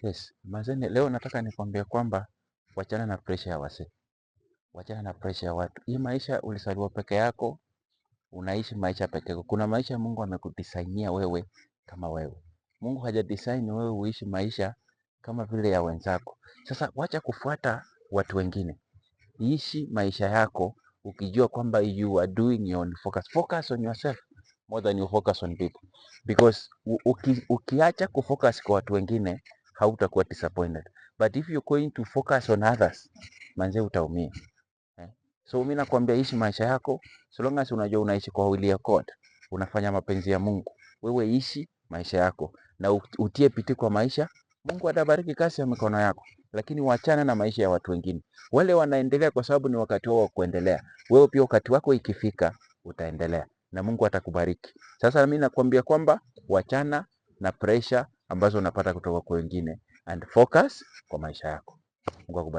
Yes, mazene leo nataka nikwambie kwamba wachana na pressure ya wasee. Wachana na pressure ya watu. Hii maisha ulisaliwa peke yako, unaishi maisha peke yako. Kuna maisha Mungu amekudesignia wewe kama wewe. Mungu hajadesign wewe uishi maisha kama vile ya wenzako. Sasa wacha kufuata watu wengine. Ishi maisha yako ukijua kwamba you are doing your own focus. Focus on yourself more than you focus on people. Because ukiacha kufocus kwa watu wengine hautakuwa disappointed. But if you're going to focus on others, manze utaumia. So mimi nakwambia ishi maisha yako, so long as unajua unaishi kwa will ya God, unafanya mapenzi ya Mungu. Wewe ishi maisha yako na utie bidii kwa maisha, Mungu atabariki kazi ya mikono yako. Lakini wachana na maisha ya watu wengine. Wale wanaendelea kwa sababu ni wakati wao wa kuendelea. Wewe pia wakati wako ikifika utaendelea na Mungu atakubariki. Sasa mimi nakwambia kwamba wachana na pressure ambazo unapata kutoka kwa wengine and focus kwa maisha yako. Mungu akubariki.